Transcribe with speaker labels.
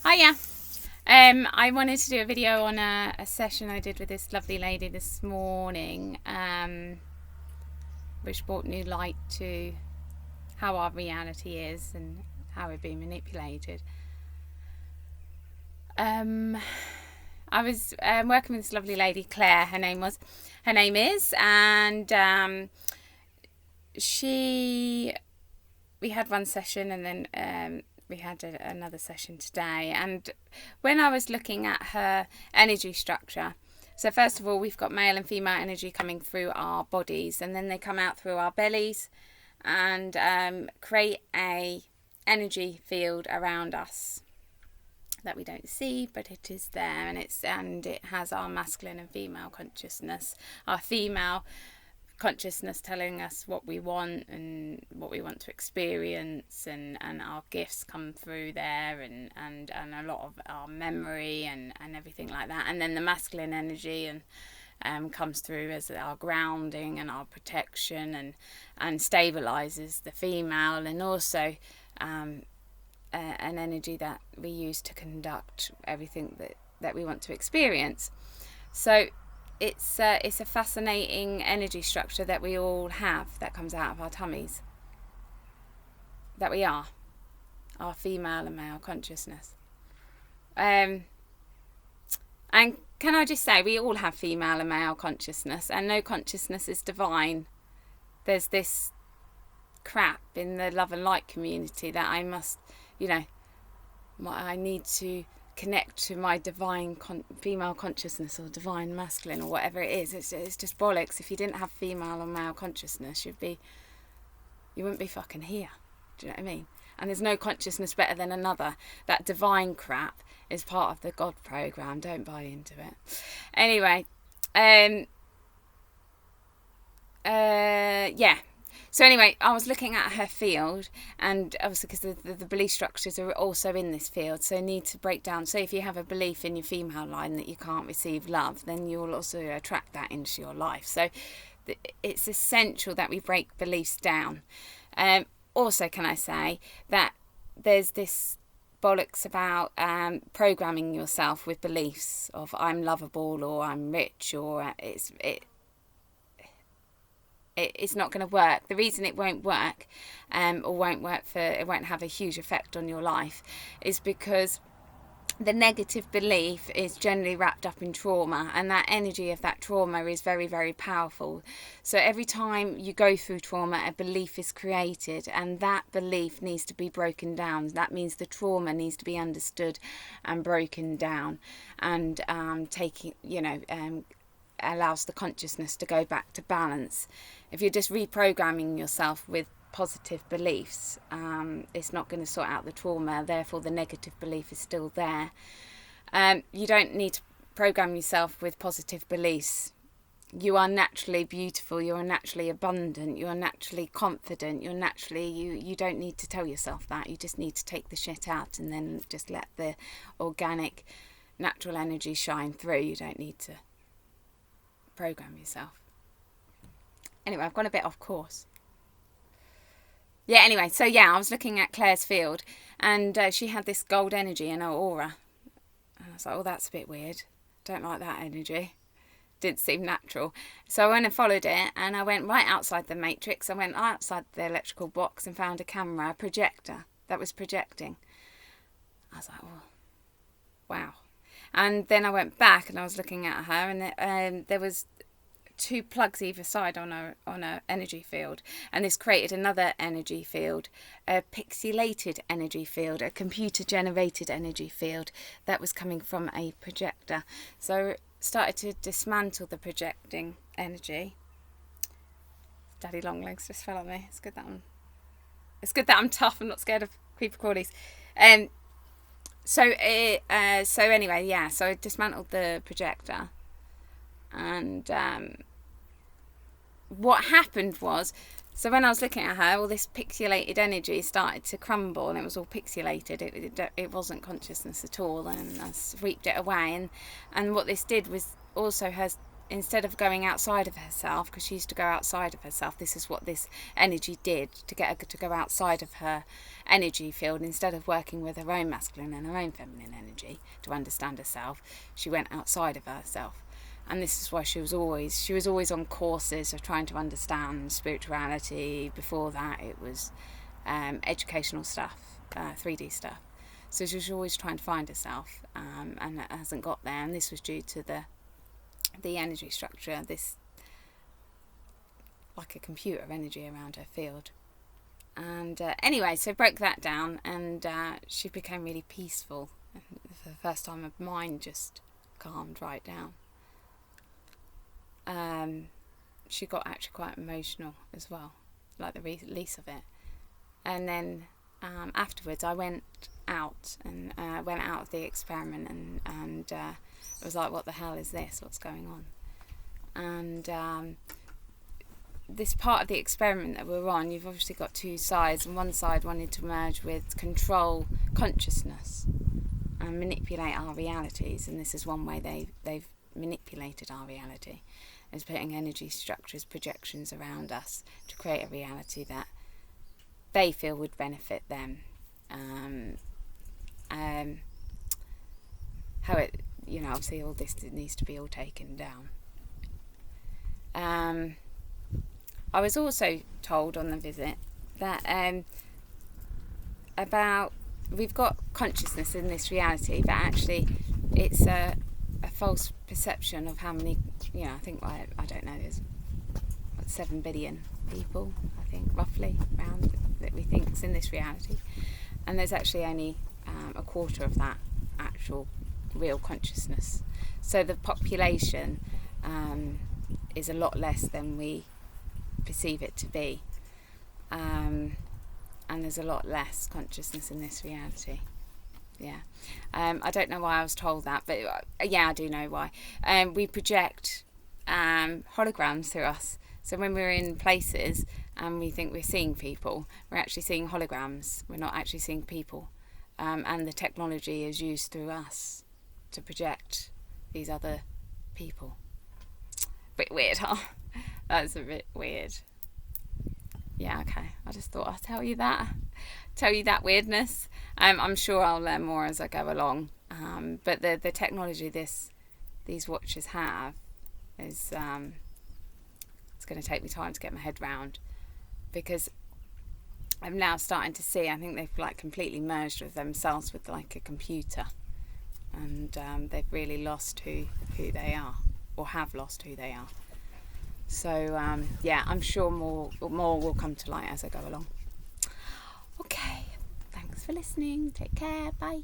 Speaker 1: Hiya. I wanted to do a video on a session I did with this lovely lady this morning, which brought new light to how our reality is and how we're being manipulated. I was working with this lovely lady, Claire, her name is, and we had one session, and then we had another session today. And when I was looking at her energy structure, so first of all, we've got male and female energy coming through our bodies, and then they come out through our bellies and create a energy field around us that we don't see, but it is there, and it has our masculine and female consciousness. Our female consciousness telling us what we want and what we want to experience, and our gifts come through there, and a lot of our memory and everything like that. And then the masculine energy and comes through as our grounding and our protection, and stabilizes the female, and also an energy that we use to conduct everything that we want to experience. So it's a fascinating energy structure that we all have, that comes out of our tummies, that we are our female and male consciousness. And can I just say, we all have female and male consciousness, and no consciousness is divine. There's this crap in the love and light community that I must, I need to connect to my divine female consciousness, or divine masculine, or whatever it is. It's just bollocks. If you didn't have female or male consciousness, you wouldn't be fucking here. Do you know what I mean? And there's no consciousness better than another. That divine crap is part of the God program. Don't buy into it. Anyway, yeah. So anyway, I was looking at her field, and obviously because the belief structures are also in this field, so need to break down. So if you have a belief in your female line that you can't receive love, then you'll also attract that into your life. So it's essential that we break beliefs down. Also, can I say that there's this bollocks about programming yourself with beliefs of I'm lovable, or I'm rich, or it's not going to work. The reason it won't work, it won't have a huge effect on your life, is because the negative belief is generally wrapped up in trauma, and that energy of that trauma is very, very powerful. So every time you go through trauma, a belief is created, and that belief needs to be broken down. That means the trauma needs to be understood and broken down, and allows the consciousness to go back to balance. If you're just reprogramming yourself with positive beliefs, it's not going to sort out the trauma. Therefore, the negative belief is still there. You don't need to program yourself with positive beliefs. You are naturally beautiful. You are naturally abundant. You are naturally confident. You're naturally you don't need to tell yourself that. You just need to take the shit out, and then just let the organic, natural energy shine through. You don't need to program yourself. Anyway, I've gone a bit off course. Yeah, anyway, so yeah, I was looking at Claire's field, and she had this gold energy in her aura. And I was like, oh, that's a bit weird. Don't like that energy. Didn't seem natural. So I went and followed it, and I went right outside the matrix. I went outside the electrical box and found a camera, a projector that was projecting. I was like, oh, wow. And then I went back, and I was looking at her, and there was 2 plugs either side on a energy field, and this created another energy field, a pixelated energy field, a computer generated energy field that was coming from a projector. So started to dismantle the projecting energy. Daddy Longlegs just fell on me. It's good that I'm tough and not scared of creepy crawlies. So anyway, yeah, so I dismantled the projector, and what happened was, so when I was looking at her, all this pixelated energy started to crumble, and it was all pixelated. It wasn't consciousness at all, and I swept it away. And what this did was also has instead of going outside of herself, because she used to go outside of herself, this is what this energy did to get her to go outside of her energy field. Instead of working with her own masculine and her own feminine energy to understand herself, she went outside of herself. And this is why she was always on courses of trying to understand spirituality. Before that, it was educational stuff, 3D stuff. So she was always trying to find herself, and it hasn't got there. And this was due to the energy structure, this like a computer of energy around her field. And anyway, so broke that down, and she became really peaceful. And for the first time, her mind just calmed right down. She got actually quite emotional as well, like the release of it. And then afterwards I went out of the experiment, and it was like, what the hell is this? What's going on? And this part of the experiment that we're on, you've obviously got two sides, and one side wanted to merge with control consciousness and manipulate our realities, and this is one way they've manipulated our reality, is putting energy structures, projections around us to create a reality that they feel would benefit them. How it, obviously all this needs to be all taken down. I was also told on the visit that about we've got consciousness in this reality, but actually it's a false perception of how many, I think, I don't know, there's 7 billion people, I think, roughly, around, that we think is in this reality. And there's actually only a quarter of that actual real consciousness. So the population is a lot less than we perceive it to be. And there's a lot less consciousness in this reality. Yeah. I don't know why I was told that, but yeah, I do know why. We project holograms through us. So when we're in places and we think we're seeing people, we're actually seeing holograms. We're not actually seeing people. And the technology is used through us to project these other people. Bit weird, huh? That's a bit weird. Yeah, okay. I just thought I'd tell you that weirdness. I'm sure I'll learn more as I go along. But the technology these watches have is it's going to take me time to get my head round, because I'm now starting to see, I think they've like completely merged with themselves with like a computer, and they've really lost who they are, or have lost who they are. So yeah, I'm sure more will come to light as I go along. Okay, thanks for listening. Take care. Bye.